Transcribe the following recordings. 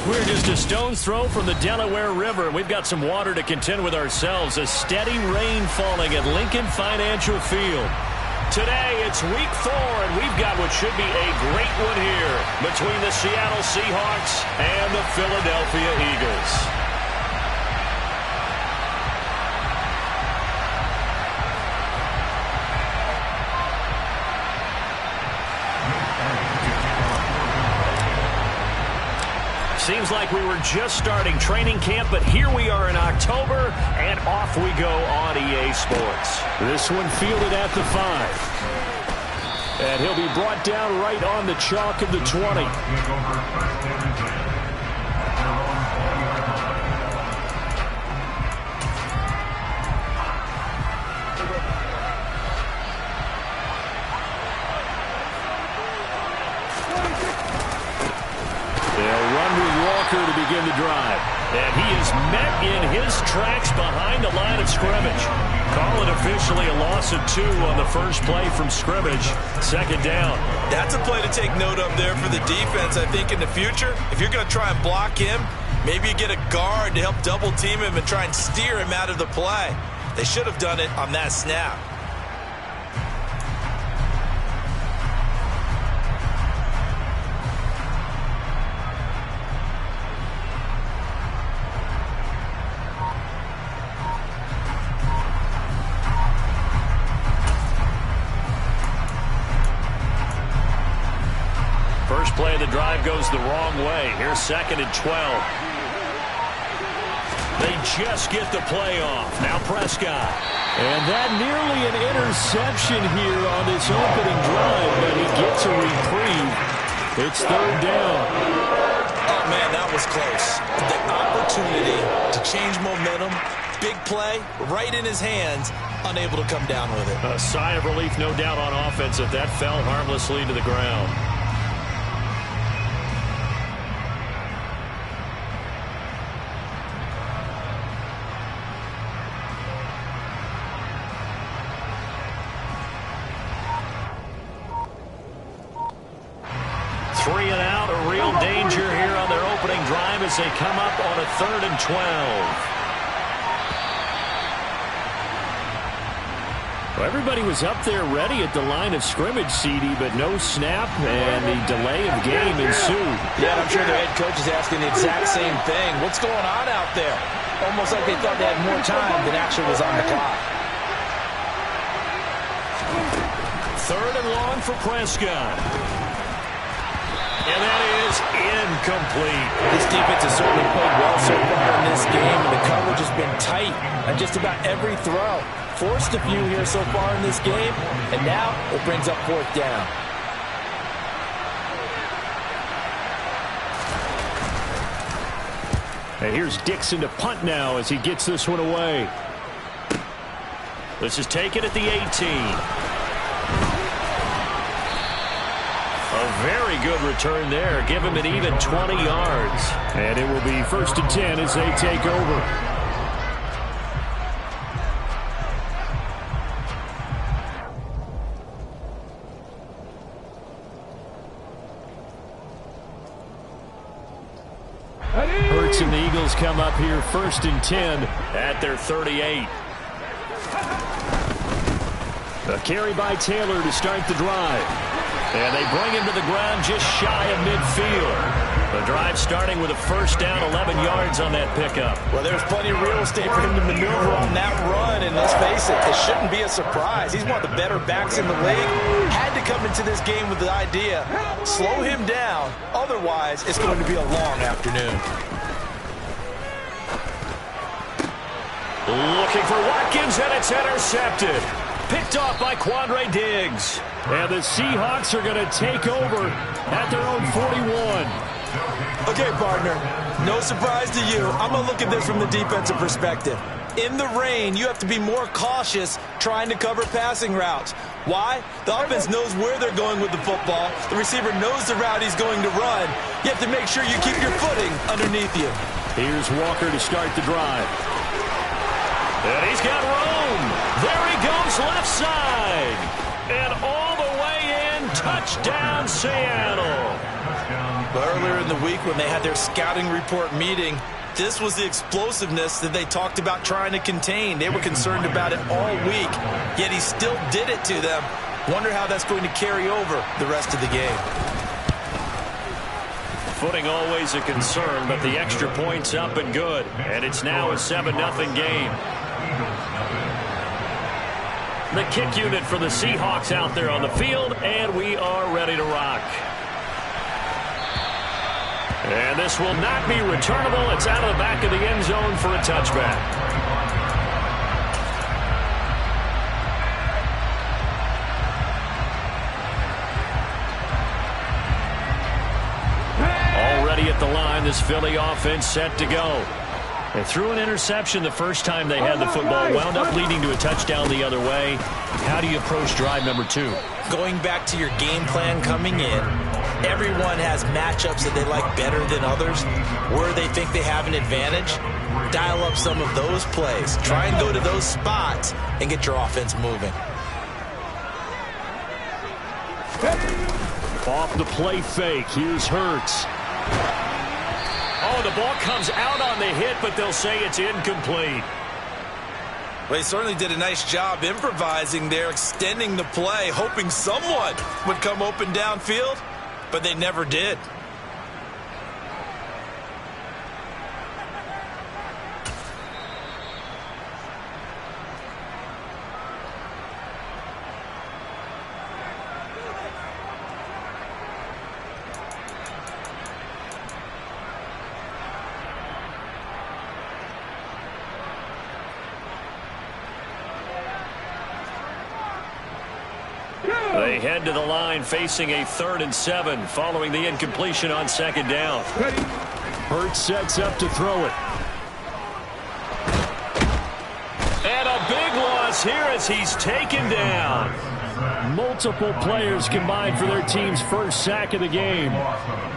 We're just a stone's throw from the Delaware River. We've got some water to contend with ourselves. A steady rain falling at Lincoln Financial Field. Today, it's week 4, and we've got what should be a great one here between the Seattle Seahawks and the Philadelphia Eagles. Seems like we were just starting training camp, but here we are in October, and off we go on EA Sports. This one fielded at the 5. And he'll be brought down right on the chalk of the 20. To begin the drive. And he is met in his tracks behind the line of scrimmage. Call it officially a loss of 2 on the first play from scrimmage. Second down. That's a play to take note of there for the defense. I think in the future, if you're going to try and block him, maybe you get a guard to help double team him and try and steer him out of the play. They should have done it on that snap. Play of the drive goes the wrong way. Here's 2nd and 12. They just get the play off. Now Prescott. And that nearly an interception here on this opening drive, but he gets a reprieve. It's 3rd down. Oh, man, that was close. The opportunity to change momentum, big play, right in his hands, unable to come down with it. A sigh of relief, no doubt, on offense if that fell harmlessly to the ground. As they come up on a 3rd and 12. Well, everybody was up there ready at the line of scrimmage, CD, but no snap, and the delay of game ensued. Yeah, I'm sure their head coach is asking the exact same thing. What's going on out there? Almost like they thought they had more time than actually was on the clock. 3rd and long for Prescott. And that is incomplete. This defense has certainly played well so far in this game, and the coverage has been tight on just about every throw. Forced a few here so far in this game, and now it brings up 4th down. And here's Dixon to punt now as he gets this one away. This is taken at the 18. A very good return there. Give him an even 20 yards. And it will be 1st and 10 as they take over. Hurts and the Eagles come up here 1st and 10 at their 38. A carry by Taylor to start the drive. And they bring him to the ground just shy of midfield. The drive starting with a 1st down, 11 yards on that pickup. Well, there's plenty of real estate for him to maneuver on that run, and let's face it, it shouldn't be a surprise. He's one of the better backs in the league. Had to come into this game with the idea, slow him down, otherwise it's going to be a long afternoon. Looking for Watkins, and it's intercepted. Picked off by Quandre Diggs. And the Seahawks are going to take over at their own 41. Okay, partner, no surprise to you. I'm going to look at this from the defensive perspective. In the rain, you have to be more cautious trying to cover passing routes. Why? The offense knows where they're going with the football. The receiver knows the route he's going to run. You have to make sure you keep your footing underneath you. Here's Walker to start the drive. And he's got room. There he goes left side. And all the way in, touchdown Seattle. But earlier in the week when they had their scouting report meeting, this was the explosiveness that they talked about trying to contain. They were concerned about it all week, yet he still did it to them. Wonder how that's going to carry over the rest of the game. Footing always a concern, but the extra point's up and good. And it's now a 7-0 game. The kick unit for the Seahawks out there on the field, and we are ready to rock. And this will not be returnable. It's out of the back of the end zone for a touchback. Already at the line, this Philly offense set to go. They threw an interception the first time they had the football, wound up leading to a touchdown the other way. How do you approach drive number 2? Going back to your game plan coming in, everyone has matchups that they like better than others, where they think they have an advantage. Dial up some of those plays. Try and go to those spots and get your offense moving. Off the play fake, here's Hurts. Oh, the ball comes out on the hit, but they'll say it's incomplete. Well, they certainly did a nice job improvising there, extending the play, hoping someone would come open downfield, but they never did. They head to the line facing a 3rd and 7 following the incompletion on 2nd down. Hurts sets up to throw it. And a big loss here as he's taken down. Multiple players combined for their team's first sack of the game.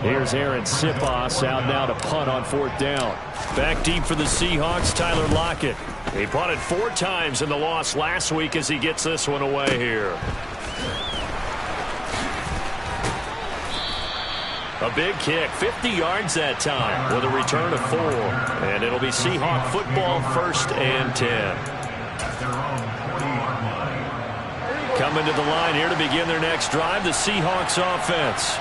Here's Aaron Siposs out now to punt on 4th down. Back deep for the Seahawks, Tyler Lockett. He punted 4 times in the loss last week as he gets this one away here. A big kick, 50 yards that time with a return of 4. And it'll be Seahawk football, 1st and 10. Coming to the line here to begin their next drive, the Seahawks offense.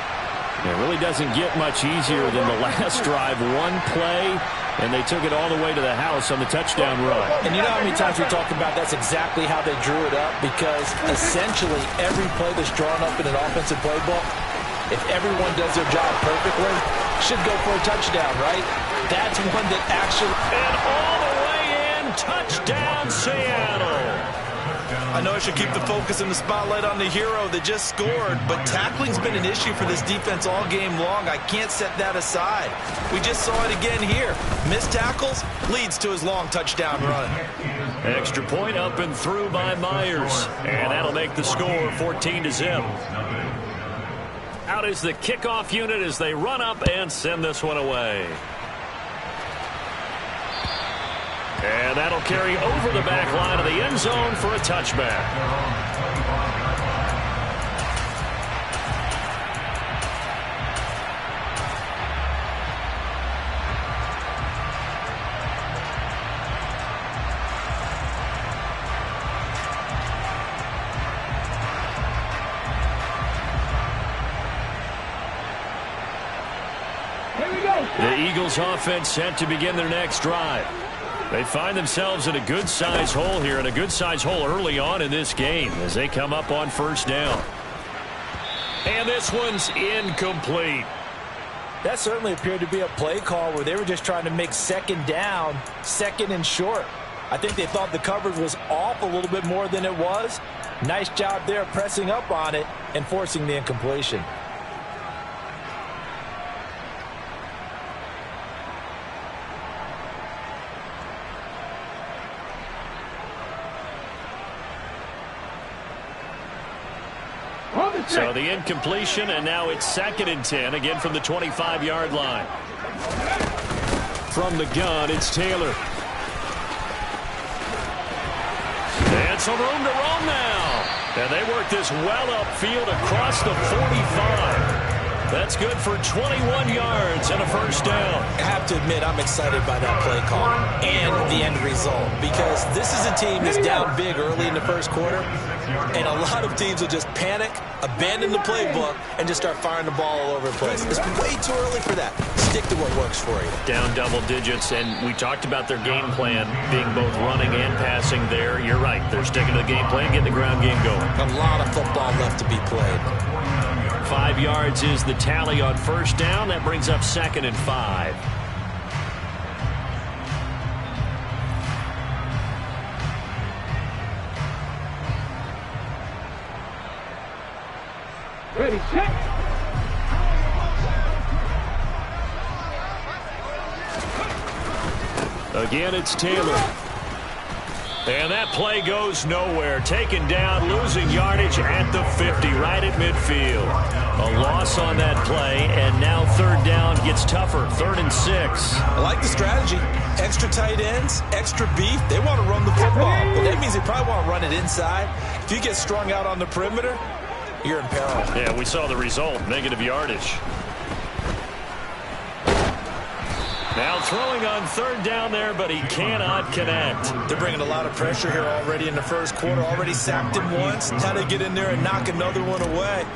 It really doesn't get much easier than the last drive. One play, and they took it all the way to the house on the touchdown run. And you know how many times we talk about that's exactly how they drew it up? Because essentially every play that's drawn up in an offensive playbook, if everyone does their job perfectly, should go for a touchdown, right? That's one that actually... And all the way in, touchdown Seattle. I know I should keep the focus and the spotlight on the hero that just scored, but tackling's been an issue for this defense all game long. I can't set that aside. We just saw it again here. Missed tackles leads to his long touchdown run. Extra point up and through by Myers. And that'll make the score 14-0. Out is the kickoff unit as they run up and send this one away. And that'll carry over the back line of the end zone for a touchback. The Eagles offense set to begin their next drive. They find themselves in a good-sized hole here, and a good-sized hole early on in this game as they come up on 1st down. And this one's incomplete. That certainly appeared to be a play call where they were just trying to make 2nd down, 2nd and short. I think they thought the coverage was off a little bit more than it was. Nice job there pressing up on it and forcing the incompletion. So the incompletion, and now it's 2nd and 10, again from the 25-yard line. From the gun, it's Taylor. And some room to roam now. And they work this well upfield across the 45. That's good for 21 yards and a first down. I have to admit, I'm excited by that play call and the end result, because this is a team that's down big early in the first quarter, and a lot of teams will just panic, abandon the playbook, and just start firing the ball all over the place. It's way too early for that. Stick to what works for you. Down double digits, and we talked about their game plan being both running and passing there. You're right. They're sticking to the game plan, getting the ground game going. A lot of football left to be played. 5 yards is the tally on first down. That brings up 2nd and 5. Ready, check. Again, it's Taylor. And that play goes nowhere. Taken down, losing yardage at the 50, right at midfield. A loss on that play, and now third down gets tougher. 3rd and 6. I like the strategy. Extra tight ends, extra beef. They want to run the football, but that means they probably want to run it inside. If you get strung out on the perimeter, you're in peril. Yeah, we saw the result, negative yardage. Now throwing on third down there, but he cannot connect. They're bringing a lot of pressure here already in the first quarter. Already sacked him once. Now they get in there and knock another one away.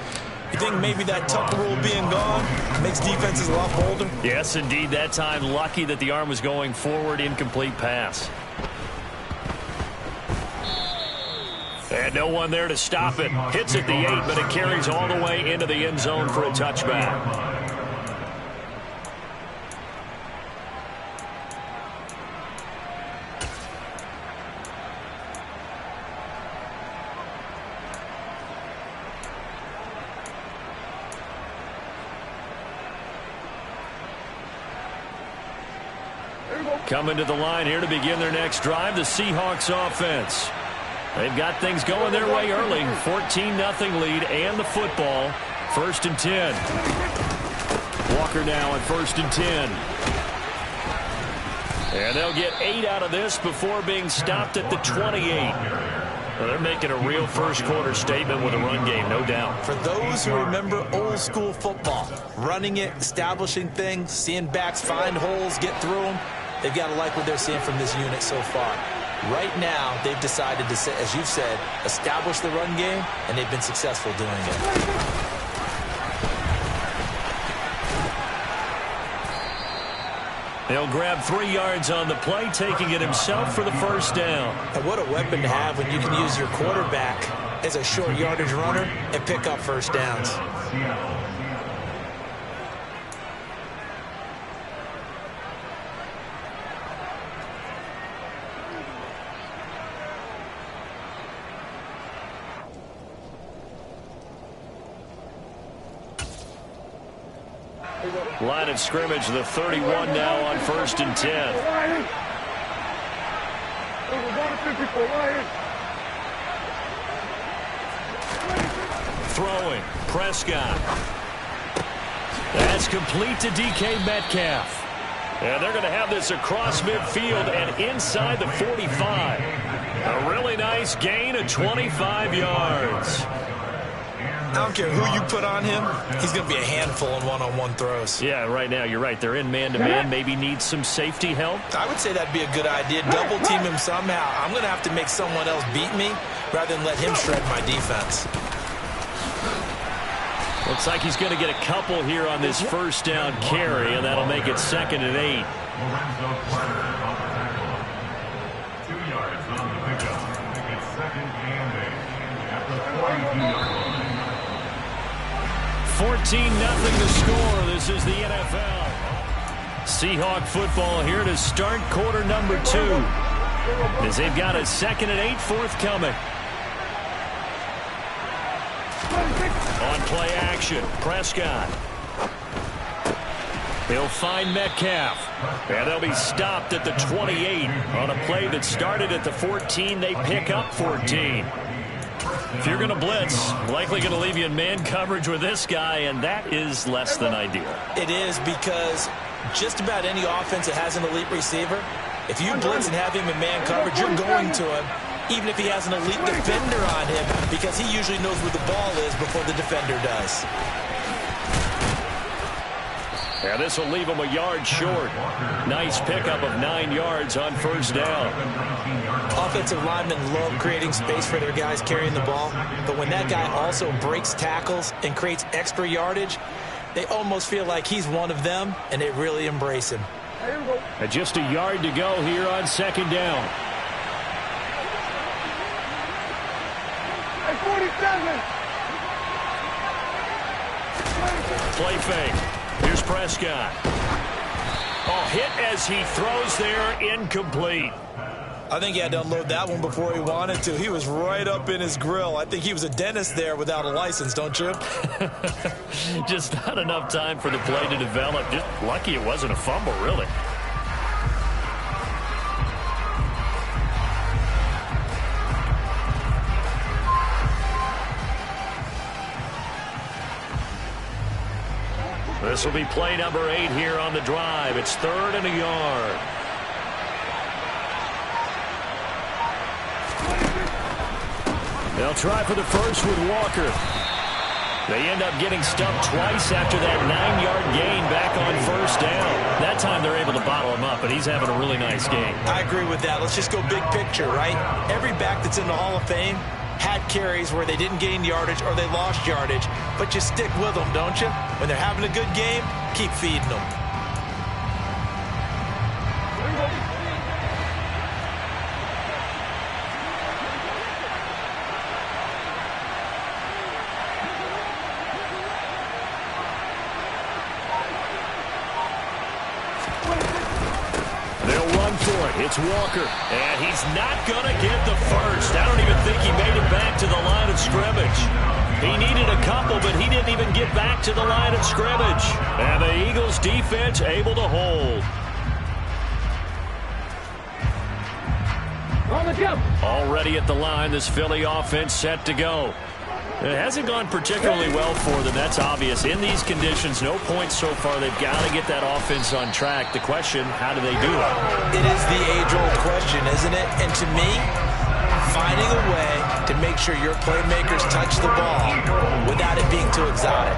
You think maybe that Tucker rule being gone makes defenses a lot bolder? Yes, indeed. That time, lucky that the arm was going forward. Incomplete pass. And no one there to stop it. Hits at the 8, but it carries all the way into the end zone for a touchback. Coming to the line here to begin their next drive, the Seahawks offense. They've got things going their way early. 14-0 lead and the football. 1st and 10. Walker now at 1st and 10. And they'll get 8 out of this before being stopped at the 28. Well, they're making a real first quarter statement with a run game, no doubt. For those who remember old school football, running it, establishing things, seeing backs find holes, get through them, they've got to like what they're seeing from this unit so far. Right now, they've decided to, as you've said, establish the run game, and they've been successful doing it. He'll grab 3 yards on the play, taking it himself for the first down. And what a weapon to have when you can use your quarterback as a short yardage runner and pick up first downs. Line of scrimmage, the 31 now on 1st and 10. Throwing, Prescott. That's complete to DK Metcalf. And they're going to have this across midfield and inside the 45. A really nice gain of 25 yards. I don't care who you put on him, he's going to be a handful in one-on-one throws. Yeah, right now, you're right. They're in man-to-man. Maybe need some safety help. I would say that'd be a good idea. Double team him somehow. I'm going to have to make someone else beat me rather than let him shred my defense. Looks like he's going to get a couple here on this first down carry, and that'll make it 2nd and 8. 2 yards on the pickup. Make it 2nd and 8. After 42 yards. 14-0 the score. This is the NFL. Seahawk football here to start quarter number 2. As they've got a 2nd and 8 forthcoming. On play action, Prescott. He'll find Metcalf. And they'll be stopped at the 28. On a play that started at the 14, they pick up 14. If you're going to blitz, likely going to leave you in man coverage with this guy, and that is less than ideal. It is, because just about any offense that has an elite receiver, if you blitz and have him in man coverage, you're going to him, even if he has an elite defender on him, because he usually knows where the ball is before the defender does. Yeah, this will leave him a yard short. Nice pickup of 9 yards on first down. Offensive linemen love creating space for their guys carrying the ball, but when that guy also breaks tackles and creates extra yardage, they almost feel like he's one of them, and they really embrace him. And just a yard to go here on second down. 47. Play fake. Here's Prescott. Oh, hit as he throws there, incomplete. I think he had to unload that one before he wanted to. He was right up in his grill. I think he was a dentist there without a license, don't you? Just not enough time for the play to develop. Just lucky it wasn't a fumble, really. This will be play number 8 here on the drive. It's 3rd and a yard. They'll try for the first with Walker. They end up getting stumped twice after that 9-yard gain back on first down. That time they're able to bottle him up, but he's having a really nice game. I agree with that. Let's just go big picture, right? Every back that's in the Hall of Fame had carries where they didn't gain yardage or they lost yardage, but you stick with them, don't you? When they're having a good game, keep feeding them. It's Walker, and he's not going to get the first. I don't even think he made it back to the line of scrimmage. He needed a couple, but he didn't even get back to the line of scrimmage. And the Eagles defense able to hold. Already at the line, this Philly offense set to go. It hasn't gone particularly well for them. That's obvious. In these conditions, no points so far. They've got to get that offense on track. The question, how do they do it? It is the age-old question, isn't it? And to me, finding a way to make sure your playmakers touch the ball without it being too exotic.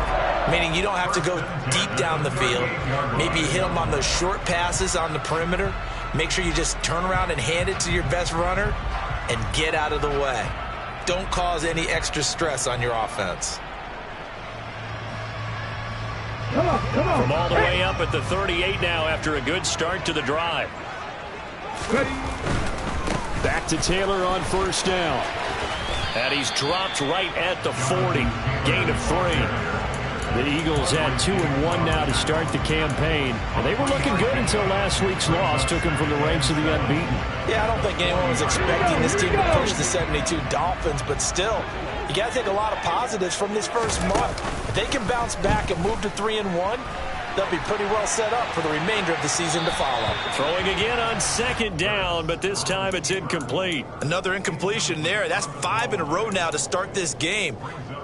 Meaning you don't have to go deep down the field. Maybe you hit them on those short passes on the perimeter. Make sure you just turn around and hand it to your best runner and get out of the way. Don't cause any extra stress on your offense. From all the way up at the 38 now after a good start to the drive. Back to Taylor on first down. And he's dropped right at the 40. Gain of 3. The Eagles had 2-1 now to start the campaign. And they were looking good until last week's loss took them from the ranks of the unbeaten. Yeah, I don't think anyone was expecting this team to push the 72 Dolphins, but still, you got to take a lot of positives from this first month. If they can bounce back and move to 3-1, they'll be pretty well set up for the remainder of the season to follow. Throwing again on second down, but this time it's incomplete. Another incompletion there. That's 5 in a row now to start this game.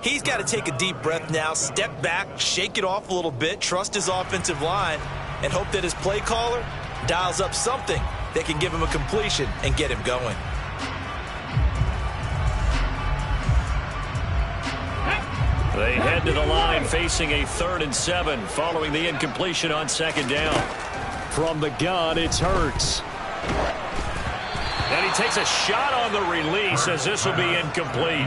He's got to take a deep breath now, step back, shake it off a little bit, trust his offensive line, and hope that his play caller dials up something that can give him a completion and get him going. They head to the line facing a 3rd and 7 following the incompletion on second down. From the gun, it's Hurts. And he takes a shot on the release as this will be incomplete.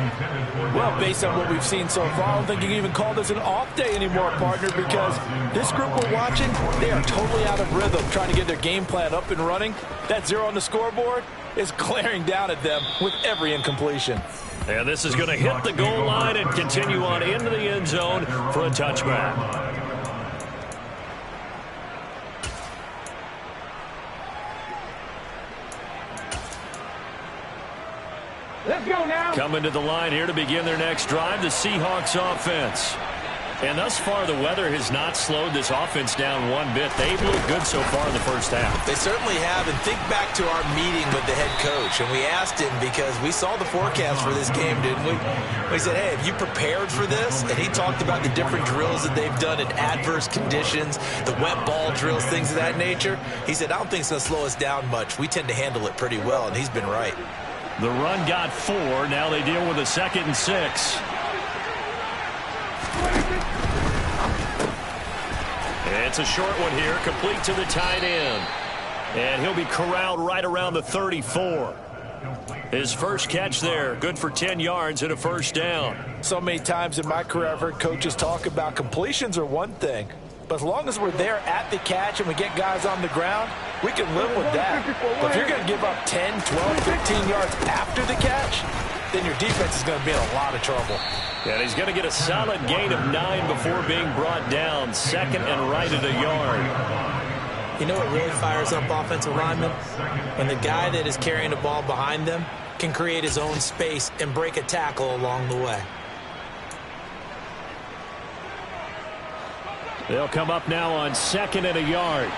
Well, based on what we've seen so far, I don't think you can even call this an off day anymore, partner, because this group we're watching, they are totally out of rhythm, trying to get their game plan up and running. That 0 on the scoreboard is glaring down at them with every incompletion. And this is going to hit the goal line and continue on into the end zone for a touchback. Let's go now. Coming to the line here to begin their next drive, the Seahawks offense. And thus far, the weather has not slowed this offense down one bit. They've looked good so far in the first half. They certainly have, and think back to our meeting with the head coach, and we asked him because we saw the forecast for this game, didn't we? We said, hey, have you prepared for this? And he talked about the different drills that they've done in adverse conditions, the wet ball drills, things of that nature. He said, I don't think it's going to slow us down much. We tend to handle it pretty well, and he's been right. The run got 4. Now they deal with a 2nd and 6. It's a short one here, complete to the tight end. And he'll be corralled right around the 34. His first catch there, good for 10 yards and a first down. So many times in my career I've heard coaches talk about completions are one thing, but as long as we're there at the catch and we get guys on the ground, we can live with that. But if you're going to give up 10, 12, 15 yards after the catch, then your defense is going to be in a lot of trouble. And he's going to get a solid gain of 9 before being brought down, second and right at a yard. You know what really fires up offensive linemen? When the guy that is carrying the ball behind them can create his own space and break a tackle along the way. They'll come up now on second and a yard.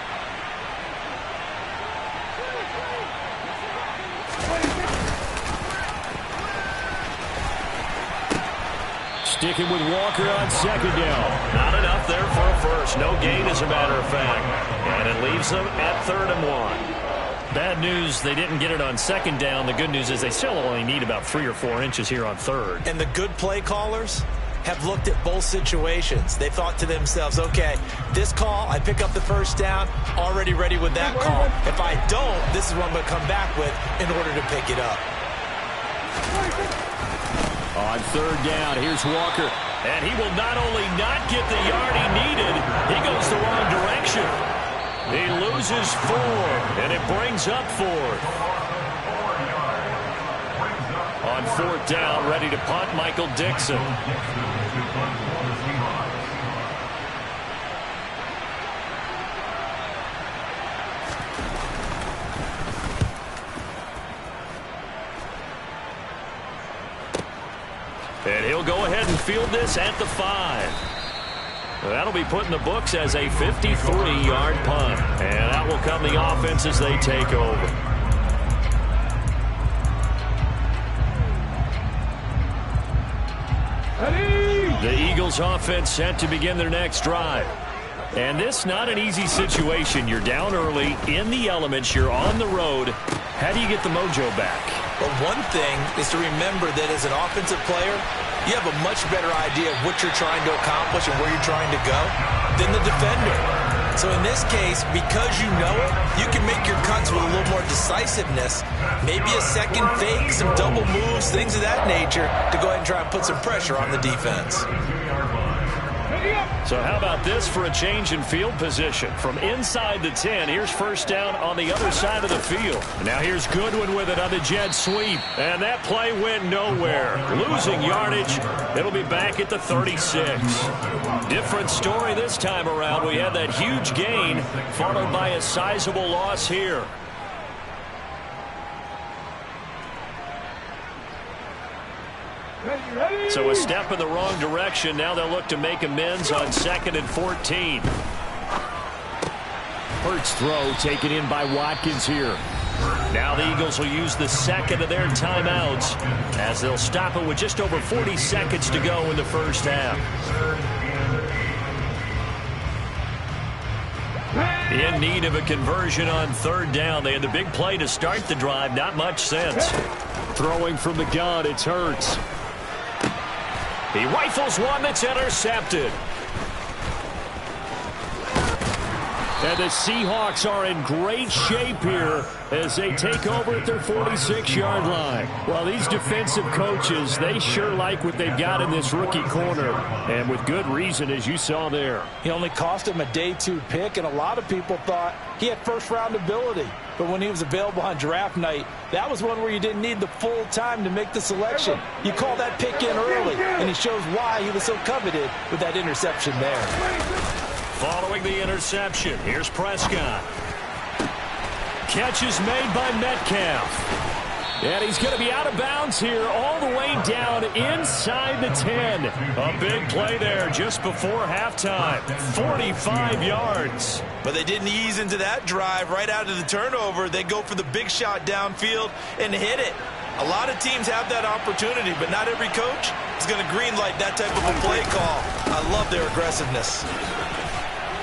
Sticking with Walker on second down. Not enough there for a first. No gain, as a matter of fact. And it leaves them at 3rd and 1. Bad news, they didn't get it on second down. The good news is they still only need about 3 or 4 inches here on third. And the good play callers have looked at both situations. They thought to themselves, okay, this call, I pick up the first down, already ready with that call. If I don't, this is what I'm going to come back with in order to pick it up. On third down, here's Walker. And he will not only not get the yard he needed, he goes the wrong direction. He loses 4, and it brings up 4. On 4th down, ready to punt, Michael Dixon. And he'll go ahead and field this at the 5. That'll be put in the books as a 53-yard punt. And out will come the offense as they take over. The Eagles offense set to begin their next drive. And this not an easy situation. You're down early, in the elements, you're on the road. How do you get the mojo back? But one thing is to remember that as an offensive player, you have a much better idea of what you're trying to accomplish and where you're trying to go than the defender. So in this case, because you know it, you can make your cuts with a little more decisiveness. Maybe a second fake, some double moves, things of that nature to go ahead and try and put some pressure on the defense. So how about this for a change in field position? From inside the 10, here's first down on the other side of the field. Now here's Goodwin with it on the jet sweep. And that play went nowhere. Losing yardage. It'll be back at the 36. Different story this time around. We had that huge gain followed by a sizable loss here. So a step in the wrong direction. Now they'll look to make amends on 2nd and 14. Hurts throw taken in by Watkins here. Now the Eagles will use the second of their timeouts as they'll stop it with just over 40 seconds to go in the first half. In need of a conversion on 3rd down. They had the big play to start the drive. Not much sense. Throwing from the gun, it's Hurts. He rifles one that's intercepted. And the Seahawks are in great shape here as they take over at their 46-yard line. Well, these defensive coaches, they sure like what they've got in this rookie corner, and with good reason, as you saw there. He only cost him a day 2 pick, and a lot of people thought he had first-round ability. But when he was available on draft night, that was one where you didn't need the full time to make the selection. You call that pick in early, and he shows why he was so coveted with that interception there. Following the interception, here's Prescott. Catch is made by Metcalf. And he's going to be out of bounds here all the way down inside the 10. A big play there just before halftime. 45 yards. But they didn't ease into that drive right out of the turnover. They go for the big shot downfield and hit it. A lot of teams have that opportunity, but not every coach is going to greenlight that type of a play call. I love their aggressiveness.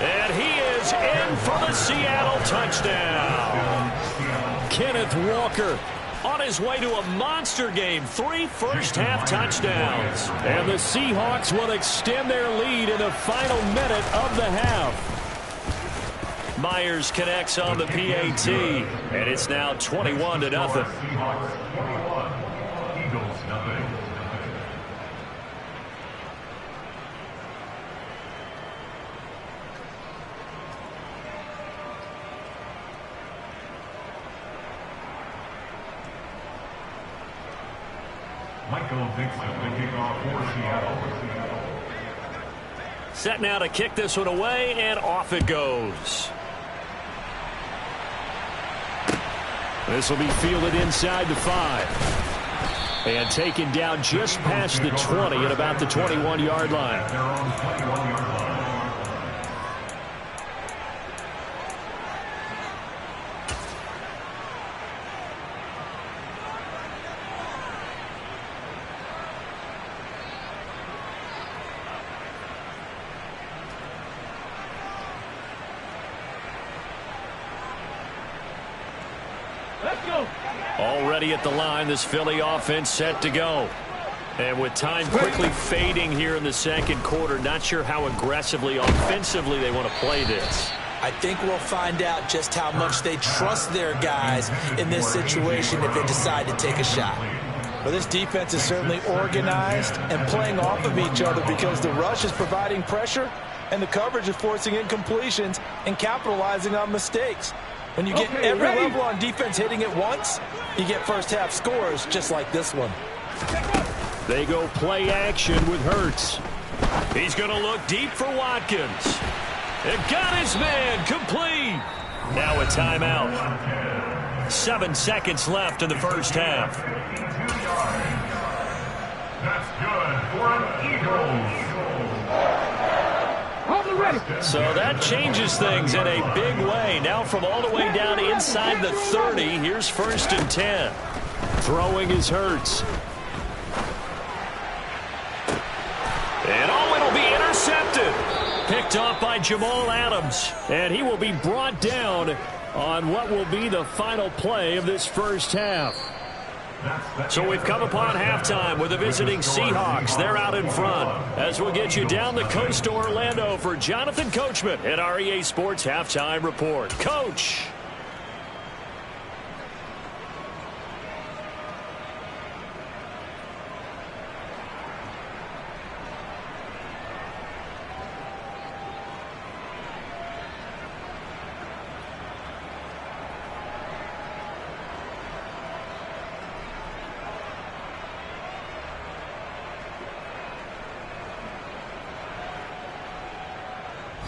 And he is in for the Seattle touchdown. Kenneth Walker on his way to a monster game. 3 first-half touchdowns. And the Seahawks will extend their lead in the final minute of the half. Myers connects on the PAT, and it's now 21-0. Seahawks 21, Eagles nothing. Michael Dixon, the kickoff for Seattle. Set now to kick this one away, and off it goes. This will be fielded inside the 5. And taken down just past the 20 at about the 21-yard line. Their own 21-yard line. Already at the line, this Philly offense set to go. And with time quickly fading here in the second quarter, not sure how aggressively, offensively they want to play this. I think we'll find out just how much they trust their guys in this situation if they decide to take a shot. Well, this defense is certainly organized and playing off of each other because the rush is providing pressure and the coverage is forcing incompletions and capitalizing on mistakes. When you get every level on defense hitting it once, you get first-half scores just like this one. They go play action with Hurts. He's going to look deep for Watkins. It got his man complete. Now a timeout. 7 seconds left in the first half. That's good for an Eagles. So that changes things in a big way. Now from all the way down inside the 30, here's 1st and 10. Throwing is Hurts. And it'll be intercepted. Picked off by Jamal Adams. And he will be brought down on what will be the final play of this first half. So we've come upon halftime with the visiting Seahawks. They're out in front. As we'll get you down the coast to Orlando for Jonathan Coachman at our EA Sports Halftime Report. Coach.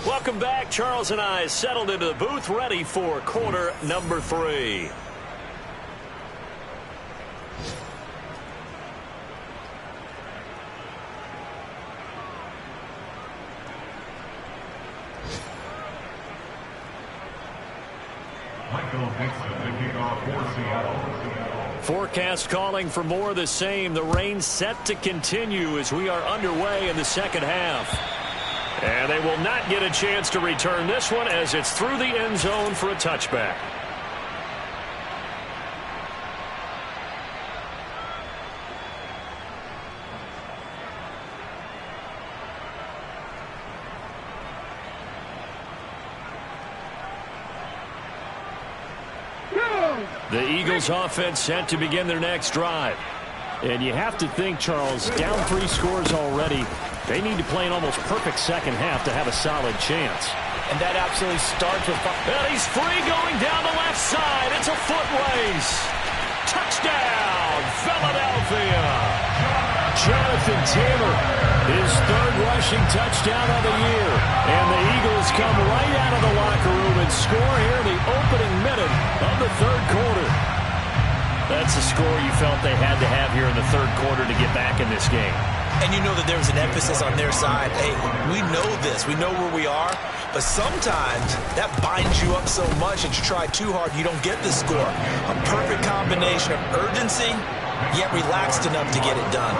Welcome back. Charles and I settled into the booth, ready for quarter number 3. Michael Dixon, the kickoff for Seattle. Forecast calling for more of the same. The rain set to continue as we are underway in the second half. And they will not get a chance to return this one as it's through the end zone for a touchback. The Eagles offense set to begin their next drive. And you have to think, Charles, down 3 scores already. They need to play an almost perfect second half to have a solid chance. And that absolutely starts with... And he's free going down the left side. It's a foot race. Touchdown, Philadelphia. Jonathan Taylor, his 3rd rushing touchdown of the year. And the Eagles come right out of the locker room and score here in the opening minute of the 3rd quarter. That's a score you felt they had to have here in the 3rd quarter to get back in this game. And you know that there was an emphasis on their side. Hey, we know this. We know where we are. But sometimes that binds you up so much that you try too hard, you don't get the score. A perfect combination of urgency, yet relaxed enough to get it done.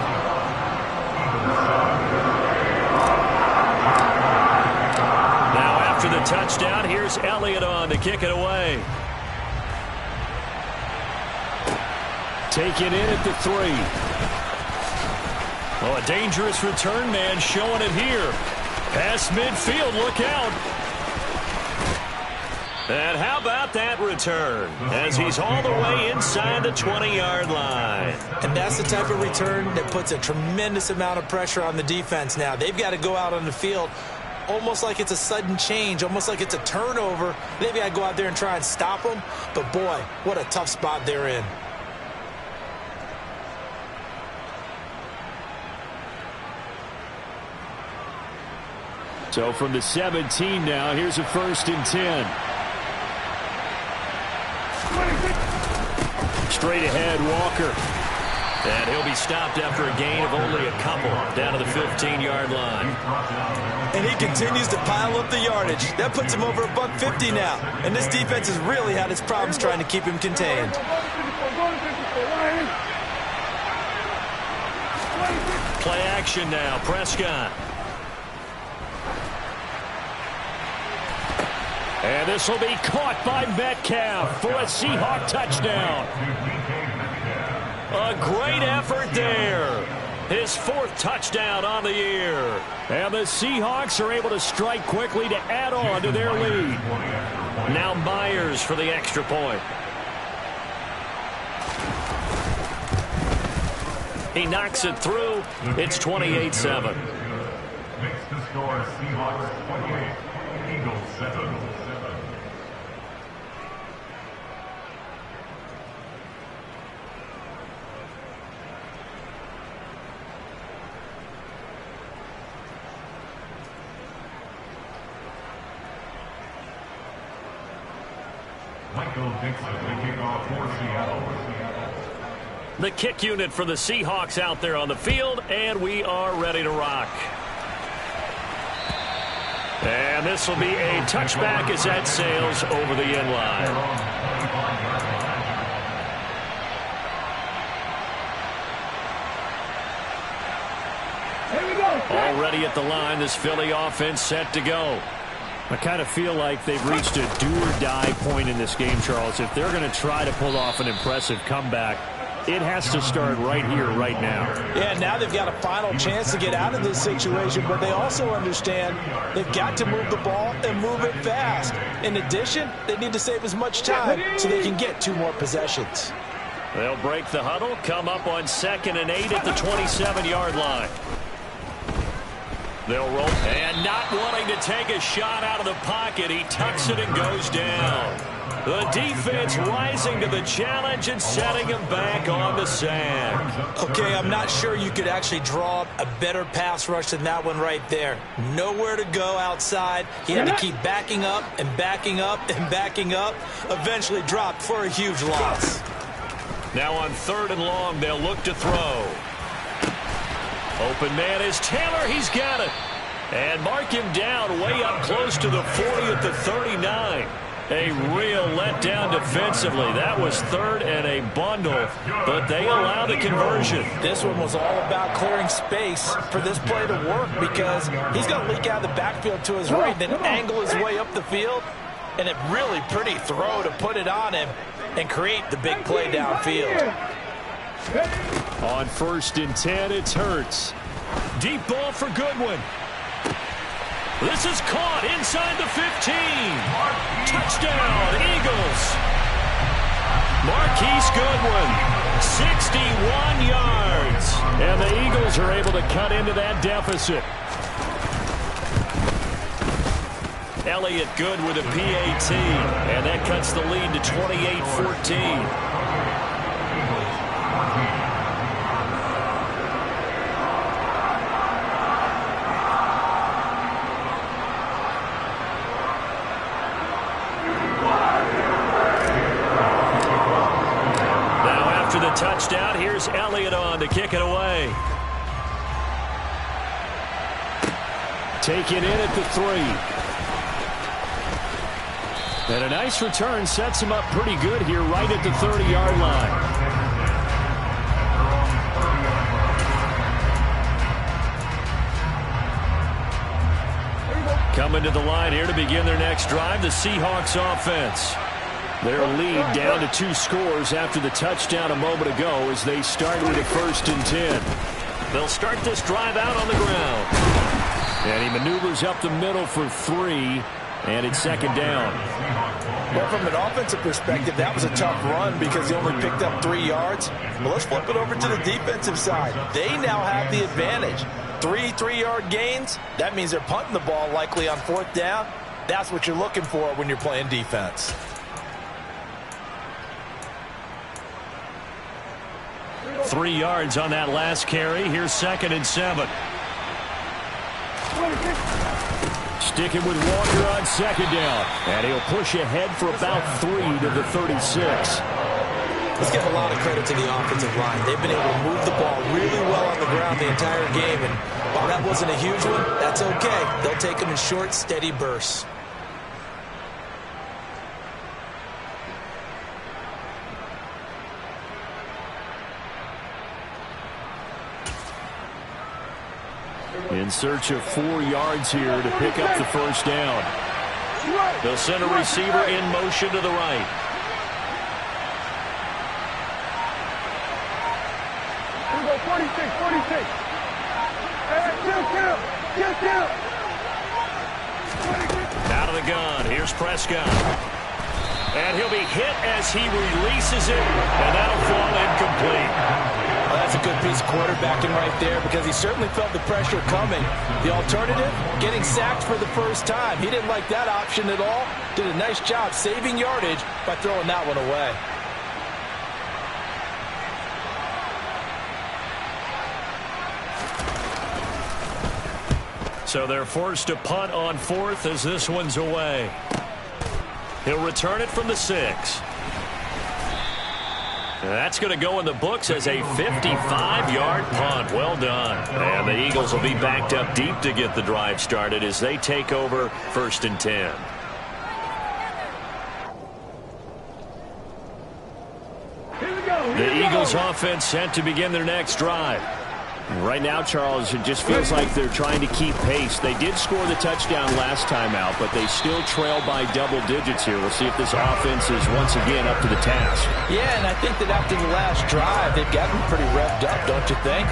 Now after the touchdown, here's Elliott on to kick it away. Taken in at the 3. Oh, a dangerous return man showing it here. Past midfield, look out. And how about that return as he's all the way inside the 20-yard line. And that's the type of return that puts a tremendous amount of pressure on the defense now. They've got to go out on the field almost like it's a sudden change, almost like it's a turnover. They've got to go out there and try and stop them. But, boy, what a tough spot they're in. So from the 17 now, here's a 1st and 10. Straight ahead, Walker. And he'll be stopped after a gain of only a couple down to the 15-yard line. And he continues to pile up the yardage. That puts him over $150 now. And this defense has really had its problems trying to keep him contained. Play action now, Prescott. And this will be caught by Metcalf for a Seahawk touchdown. A great effort there. His 4th touchdown on the year. And the Seahawks are able to strike quickly to add on to their lead. Now Myers for the extra point. He knocks it through. It's 28-7. Makes the score Seahawks 28, Eagles 7. Michael Dixon, the kickoff for Seattle. The kick unit for the Seahawks out there on the field, and we are ready to rock. And this will be a touchback as that sails over the end line. Already at the line, this Philly offense set to go. I kind of feel like they've reached a do-or-die point in this game, Charles. If they're going to try to pull off an impressive comeback, it has to start right here, right now. Yeah, now they've got a final chance to get out of this situation, but they also understand they've got to move the ball and move it fast. In addition, they need to save as much time so they can get 2 more possessions. They'll break the huddle, come up on 2nd and 8 at the 27-yard line. They'll roll, and not wanting to take a shot out of the pocket, he tucks it and goes down. The defense rising to the challenge and setting him back on the sack. Okay, I'm not sure you could actually draw up a better pass rush than that one right there. Nowhere to go outside. He had to keep backing up and backing up and backing up. Eventually dropped for a huge loss. Now on 3rd and long, they'll look to throw. Open man is Taylor. He's got it. And mark him down way up close to the 40 at the 39. A real letdown defensively. That was 3rd and a bundle, but they allow the conversion. This one was all about clearing space for this play to work because he's going to leak out of the backfield to his right, then angle his way up the field, and a really pretty throw to put it on him and create the big play downfield. On 1st and 10, it's Hurts. Deep ball for Goodwin. This is caught inside the 15. Touchdown, Eagles. Marquise Goodwin, 61 yards. And the Eagles are able to cut into that deficit. Elliott good with a PAT. And that cuts the lead to 28-14. Touchdown. Here's Elliott on to kick it away. Taken in at the 3. And a nice return sets him up pretty good here right at the 30-yard line. Coming to the line here to begin their next drive, the Seahawks offense. Their lead down to 2 scores after the touchdown a moment ago as they start with a 1st and 10. They'll start this drive out on the ground. And he maneuvers up the middle for 3. And it's second down. Well, from an offensive perspective, that was a tough run because he only picked up 3 yards. Well, let's flip it over to the defensive side. They now have the advantage. 3 3-yard gains. That means they're punting the ball likely on 4th down. That's what you're looking for when you're playing defense. Three yards on that last carry. Here's second and 7. Sticking with Walker on second down. And he'll push ahead for about 3 to the 36. Let's give a lot of credit to the offensive line. They've been able to move the ball really well on the ground the entire game. And while that wasn't a huge one, that's okay. They'll take them in short, steady bursts. In search of 4 yards here to pick up the first down. They'll send a receiver in motion to the right. Here we go, 46, 46. Count. Out of the gun. Here's Prescott. And he'll be hit as he releases it. And that'll fall incomplete. Well, that's a good piece of quarterbacking right there because he certainly felt the pressure coming. The alternative, getting sacked for the first time. He didn't like that option at all. Did a nice job saving yardage by throwing that one away. So they're forced to punt on 4th as this one's away. He'll return it from the 6. That's going to go in the books as a 55-yard punt. Well done. And the Eagles will be backed up deep to get the drive started as they take over 1st and 10. The Eagles offense set to begin their next drive. Right now, Charles, it just feels like they're trying to keep pace. They did score the touchdown last time out, but they still trail by double digits here. We'll see if this offense is once again up to the task. Yeah, and I think that after the last drive, they've gotten pretty revved up, don't you think?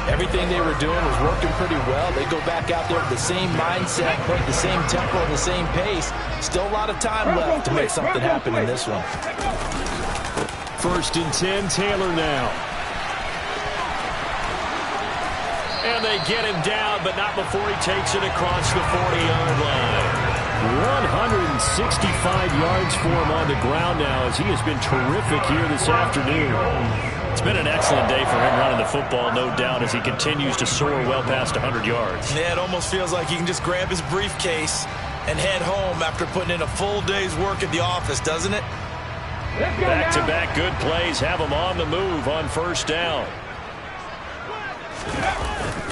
Everything they were doing was working pretty well. They go back out there with the same mindset, put the same tempo and the same pace. Still a lot of time left to make something happen in this one. 1st and 10, Taylor now. And they get him down, but not before he takes it across the 40-yard line. 165 yards for him on the ground now as he has been terrific here this afternoon. It's been an excellent day for him running the football, no doubt, as he continues to soar well past 100 yards. Yeah, it almost feels like he can just grab his briefcase and head home after putting in a full day's work at the office, doesn't it? Back-to-back good plays have him on the move on 1st down.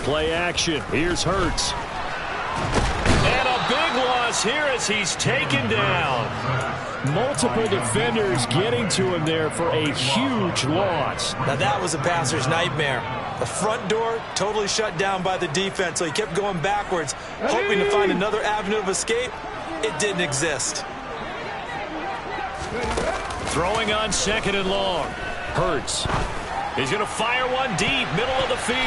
Play action. Here's Hurts. And a big loss here as he's taken down. Multiple defenders getting to him there for a huge loss. Now that was a passer's nightmare. The front door totally shut down by the defense, so he kept going backwards, hoping to find another avenue of escape. It didn't exist. Throwing on 2nd and long. Hurts. He's going to fire one deep, middle of the field.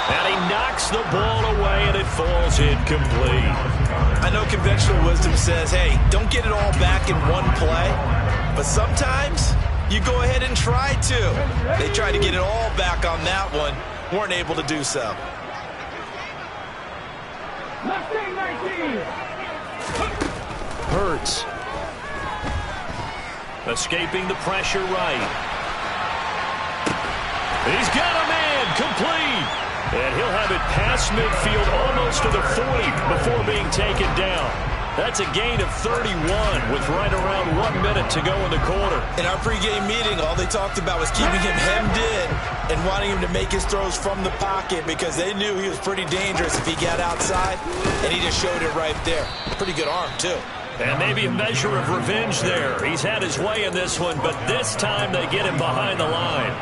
And he knocks the ball away, and it falls incomplete. I know conventional wisdom says, hey, don't get it all back in one play. But sometimes you go ahead and try to. They tried to get it all back on that one. Weren't able to do so. 19. Hurts. Escaping the pressure right. He's got a man complete. And he'll have it past midfield almost to the 40 before being taken down. That's a gain of 31 with right around 1 minute to go in the quarter. In our pregame meeting, all they talked about was keeping him hemmed in and wanting him to make his throws from the pocket because they knew he was pretty dangerous if he got outside, and he just showed it right there. Pretty good arm, too. And maybe a measure of revenge there. He's had his way in this one, but this time they get him behind the line.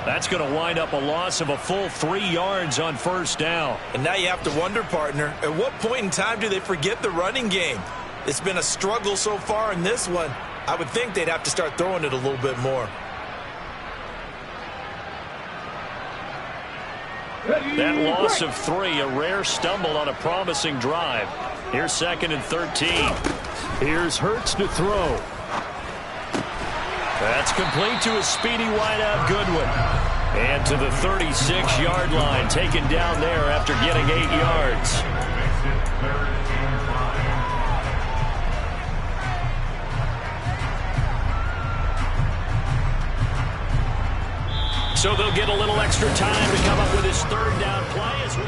That's going to wind up a loss of a full 3 yards on 1st down. And now you have to wonder, partner, at what point in time do they forget the running game? It's been a struggle so far in this one. I would think they'd have to start throwing it a little bit more. That loss of 3, a rare stumble on a promising drive. Here's 2nd and 13. Here's Hurts to throw. That's complete to a speedy wideout Goodwin. And to the 36-yard line, taken down there after getting 8 yards. So they'll get a little extra time to come up with his third down play as we...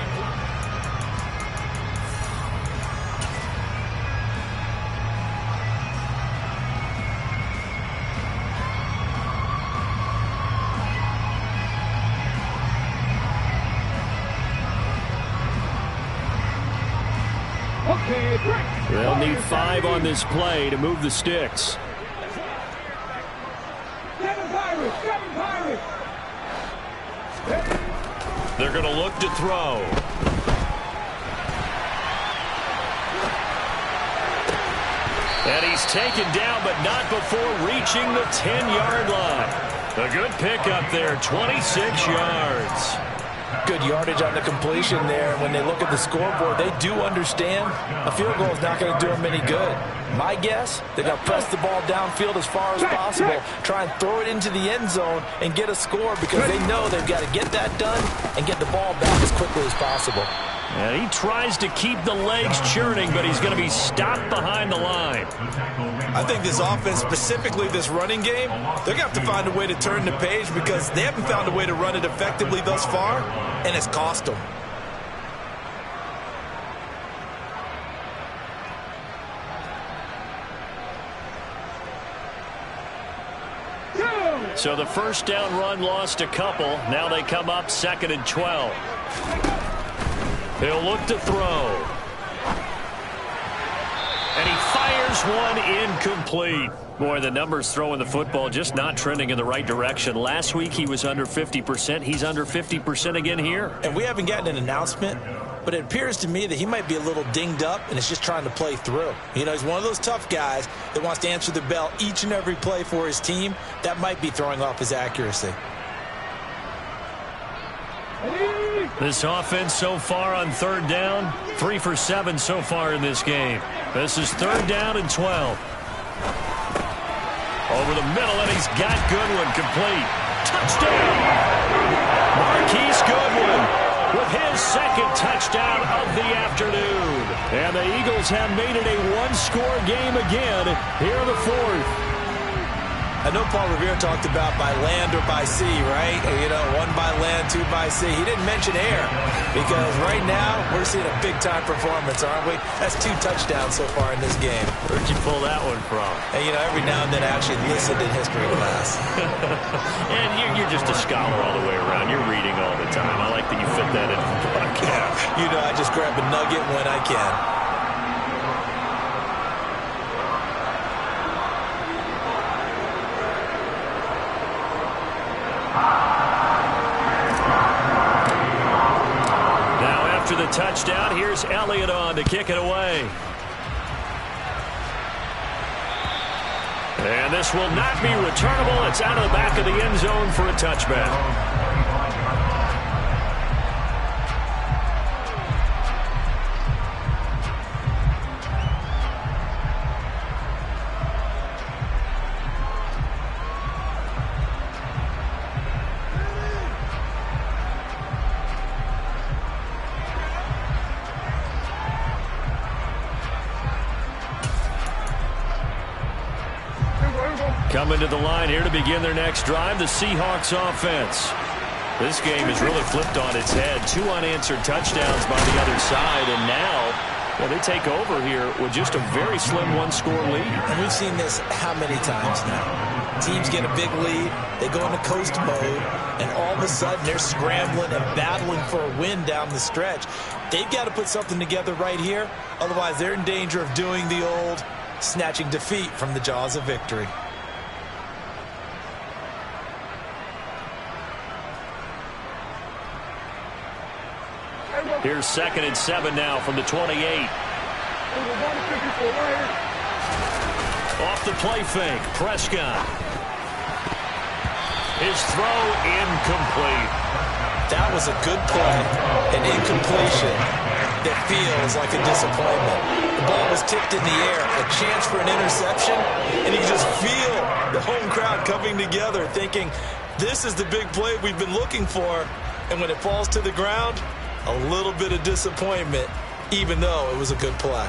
They'll need 5 on this play to move the sticks. 7 Pirates, 7 Pirates. They're going to look to throw. And he's taken down, but not before reaching the 10-yard line. A good pickup there, 26 yards. Good yardage on the completion there. When they look at the scoreboard, they do understand a field goal is not going to do them any good. My guess, they're going to press the ball downfield as far as possible, try and throw it into the end zone and get a score because they know they've got to get that done and get the ball back as quickly as possible. And he tries to keep the legs churning, but he's going to be stopped behind the line. I think this offense, specifically this running game, they're going to have to find a way to turn the page because they haven't found a way to run it effectively thus far, and it's cost them. So the first down run lost a couple. Now they come up 2nd and 12. He'll look to throw. And he fires one incomplete. Boy, the numbers throwing the football just not trending in the right direction. Last week he was under 50%. He's under 50% again here. And we haven't gotten an announcement, but it appears to me that he might be a little dinged up and is just trying to play through. You know, he's one of those tough guys that wants to answer the bell each and every play for his team. That might be throwing off his accuracy. This offense so far on 3rd down, 3 for 7 so far in this game. This is 3rd down and 12. Over the middle, and he's got Goodwin complete. Touchdown! Marquise Goodwin with his 2nd touchdown of the afternoon. And the Eagles have made it a one-score game again here in the 4th. I know Paul Revere talked about by land or by sea, right? You know, 1 by land, 2 by sea. He didn't mention air because right now we're seeing a big-time performance, aren't we? That's 2 touchdowns so far in this game. Where'd you pull that one from? And, you know, every now and then I actually listened in history class. And you're just a scholar all the way around. You're reading all the time. I like that you fit that into the podcast. You know, I just grab a nugget when I can. The touchdown. Here's Elliott on to kick it away. And this will not be returnable. It's out of the back of the end zone for a touchback. Coming to the line here to begin their next drive, the Seahawks offense. This game has really flipped on its head. 2 unanswered touchdowns by the other side, and now they take over here with just a very slim one-score lead. And we've seen this how many times now? Teams get a big lead, they go into coast mode, and all of a sudden they're scrambling and battling for a win down the stretch. They've got to put something together right here, otherwise they're in danger of doing the old snatching defeat from the jaws of victory. Here's 2nd and 7 now from the 28. Off the play fake, Prescott. His throw incomplete. That was a good play, an incompletion that feels like a disappointment. The ball was tipped in the air, a chance for an interception, and you can just feel the home crowd coming together thinking, this is the big play we've been looking for. And when it falls to the ground, a little bit of disappointment, even though it was a good play.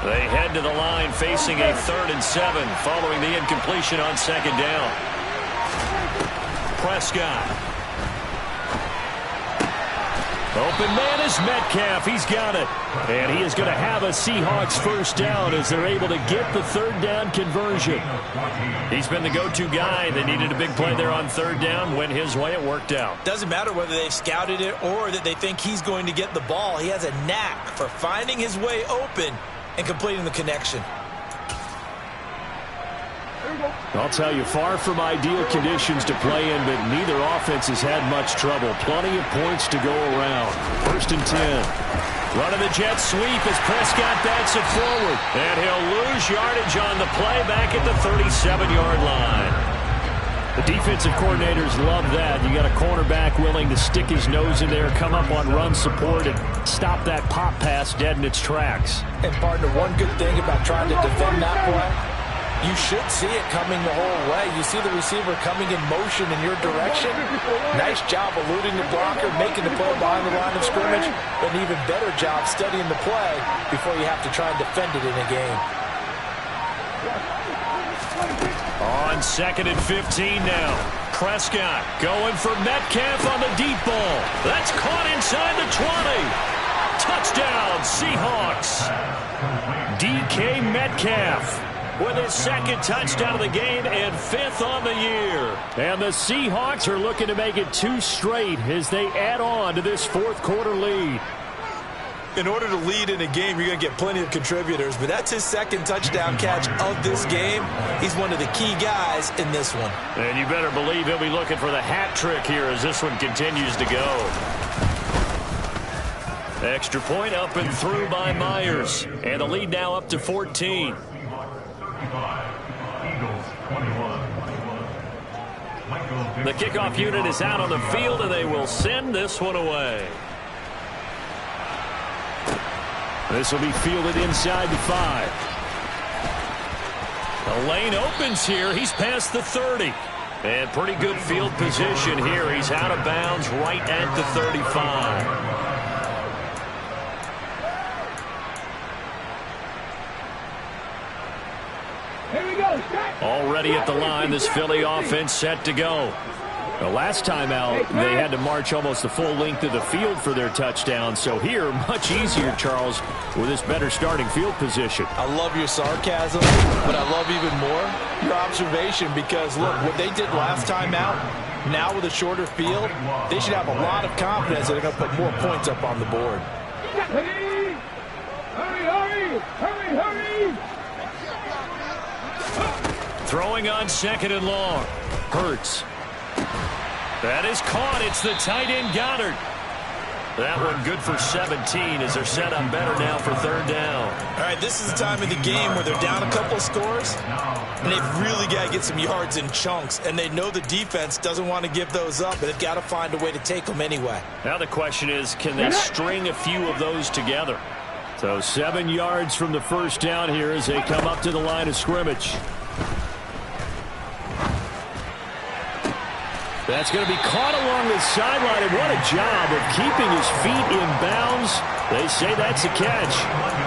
They head to the line facing a 3rd and 7 following the incompletion on 2nd down. Prescott. Open man is Metcalf. He's got it. And he is going to have a Seahawks 1st down as they're able to get the 3rd down conversion. He's been the go-to guy. They needed a big play there on 3rd down. Went his way. It worked out. Doesn't matter whether they've scouted it or that they think he's going to get the ball. He has a knack for finding his way open and completing the connection. I'll tell you, far from ideal conditions to play in, but neither offense has had much trouble. Plenty of points to go around. 1st and 10. Running the jet sweep as Prescott bats it forward. And he'll lose yardage on the play back at the 37-yard line. The defensive coordinators love that. You got a cornerback willing to stick his nose in there, come up on run support, and stop that pop pass dead in its tracks. And, partner, one good thing about trying to defend that play, you should see it coming the whole way. You see the receiver coming in motion in your direction. Nice job eluding the blocker, making the play behind the line of scrimmage. An even better job studying the play before you have to try and defend it in a game. On 2nd and 15 now. Prescott going for Metcalf on the deep ball. That's caught inside the 20. Touchdown, Seahawks. DK Metcalf with his 2nd touchdown of the game and 5th on the year. And the Seahawks are looking to make it 2 straight as they add on to this 4th quarter lead. In order to lead in a game, you're going to get plenty of contributors, but that's his 2nd touchdown catch of this game. He's one of the key guys in this one. And you better believe he'll be looking for the hat trick here as this one continues to go. Extra point up and through by Myers. And the lead now up to 14. The kickoff unit is out on the field, and they will send this one away. This will be fielded inside the 5. The lane opens here. He's past the 30. And pretty good field position here. He's out of bounds right at the 35. Already at the line, this Philly offense set to go. The last time out, they had to march almost the full length of the field for their touchdown. So here, much easier, Charles, with this better starting field position. I love your sarcasm, but I love even more your observation because, look, what they did last time out, now with a shorter field, they should have a lot of confidence that they're going to put more points up on the board. Hurry! Hurry! Hurry! Hurry! Throwing on 2nd and long. Hurts. That is caught. It's the tight end Goddard. That one good for 17 as they're set up better now for 3rd down. All right, this is the time of the game where they're down a couple of scores, and they've really got to get some yards in chunks, and they know the defense doesn't want to give those up, but they've got to find a way to take them anyway. Now the question is, can they string a few of those together? So 7 yards from the 1st down here as they come up to the line of scrimmage. That's going to be caught along the sideline, and what a job of keeping his feet in bounds. They say that's a catch.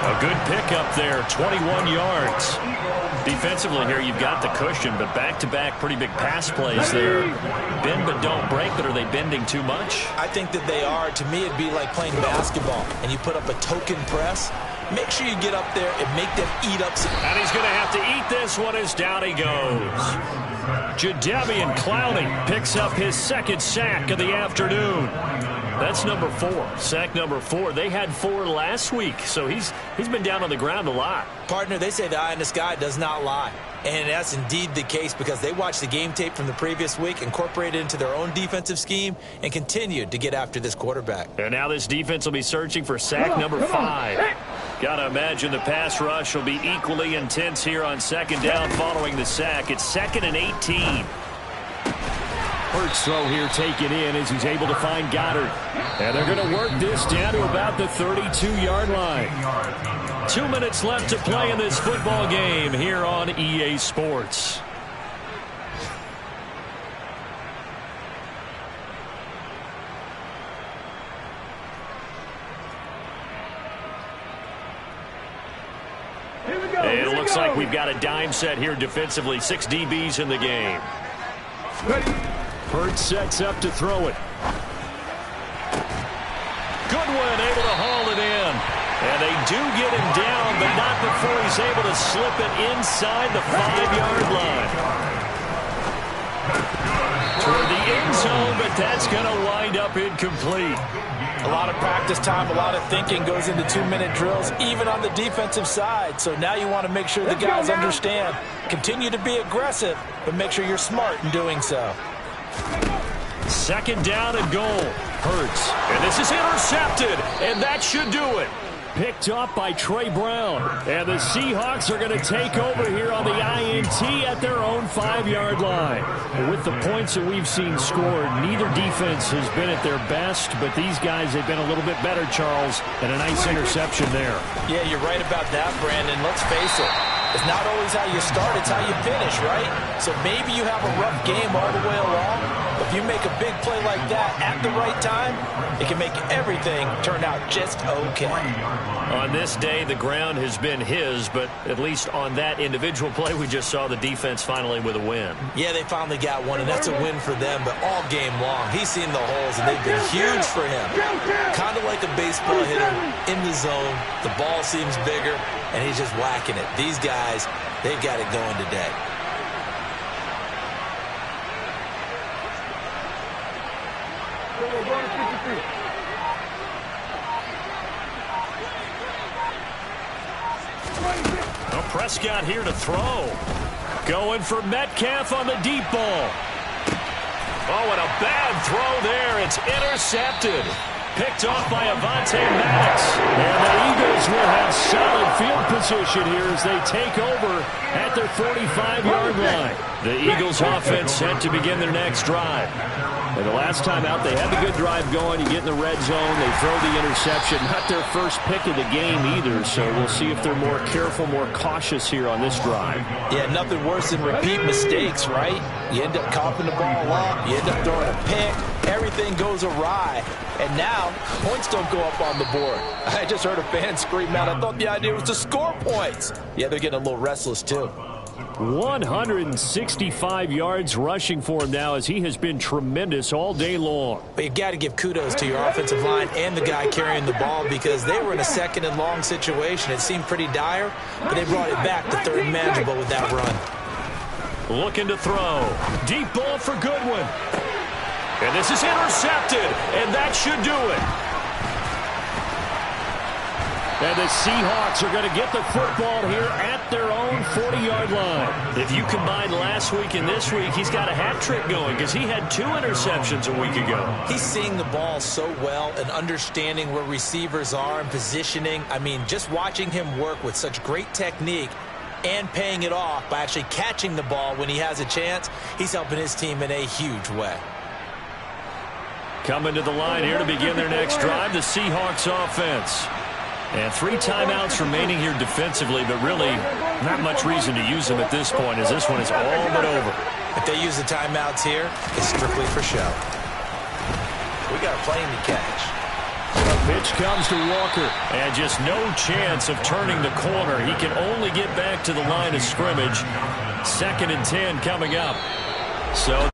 A good pickup there, 21 yards. Defensively here, you've got the cushion, but back-to-back pretty big pass plays there. Bend but don't break, but are they bending too much? I think that they are. To me, it'd be like playing basketball, and you put up a token press. Make sure you get up there and make them eat up some. And he's going to have to eat this one as down he goes. Jadeveon Clowney picks up his 2nd sack of the afternoon. That's number 4. Sack number 4. They had 4 last week, so he's been down on the ground a lot. Partner, they say the eye in the sky does not lie. And that's indeed the case because they watched the game tape from the previous week, incorporated it into their own defensive scheme, and continued to get after this quarterback. And now this defense will be searching for sack number 5. Got to imagine the pass rush will be equally intense here on second down following the sack. It's 2nd and 18. Hurts throw here taken in as he's able to find Goddard. And they're going to work this down to about the 32-yard line. 2 minutes left to play in this football game here on EA Sports. It looks like we've got a dime set here defensively. 6 DBs in the game. Hurts sets up to throw it. Goodwin able to haul it in. And they do get him down, but not before he's able to slip it inside the 5-yard line. Toward the end zone, but that's going to wind up incomplete. A lot of practice time, a lot of thinking goes into 2-minute drills, even on the defensive side. So now you want to make sure the guys understand. Continue to be aggressive, but make sure you're smart in doing so. 2nd down and goal. Hurts. And this is intercepted, and that should do it. Picked up by Trey Brown. And the Seahawks are going to take over here on the INT at their own 5-yard line. And with the points that we've seen scored, neither defense has been at their best, but these guys have been a little bit better, Charles, and a nice interception there. Yeah, you're right about that, Brandon. Let's face it. It's not always how you start, it's how you finish, right? So maybe you have a rough game all the way along. If you make a big play like that at the right time, it can make everything turn out just okay. On this day, the ground has been his, but at least on that individual play, we just saw the defense finally with a win. Yeah, they finally got one, and that's a win for them, but all game long, he's seen the holes, and they've been huge for him. Kind of like a baseball hitter in the zone. The ball seems bigger, and he's just whacking it. These guys, they've got it going today. Well, Prescott here to throw. Going for Metcalf on the deep ball. Oh, and a bad throw there. It's intercepted. Picked off by Avonte Maddox. And the Eagles will have solid field position here as they take over at their 45-yard line. The Eagles offense set to begin their next drive. And the last time out, they had the good drive going. You get in the red zone, they throw the interception. Not their first pick of the game either, so we'll see if they're more careful, more cautious here on this drive. Yeah, nothing worse than repeat mistakes, right? You end up coughing the ball up, you end up throwing a pick, everything goes awry. And now, points don't go up on the board. I just heard a fan scream out, I thought the idea was to score points. Yeah, they're getting a little restless too. 165 yards rushing for him now as he has been tremendous all day long. But you got to give kudos to your offensive line and the guy carrying the ball because they were in a 2nd and long situation. It seemed pretty dire, but they brought it back to 3rd and manageable with that run. Looking to throw. Deep ball for Goodwin. And this is intercepted, and that should do it. And the Seahawks are going to get the football here at their own 40-yard line. If you combine last week and this week, he's got a hat trick going because he had 2 interceptions a week ago. He's seeing the ball so well and understanding where receivers are and positioning. I mean, just watching him work with such great technique and paying it off by actually catching the ball when he has a chance, he's helping his team in a huge way. Coming to the line here to begin their next drive, the Seahawks offense. And 3 timeouts remaining here defensively, but really not much reason to use them at this point as this one is all but over. If they use the timeouts here, it's strictly for show. We got a plane to catch. The pitch comes to Walker. And just no chance of turning the corner. He can only get back to the line of scrimmage. 2nd and 10 coming up. So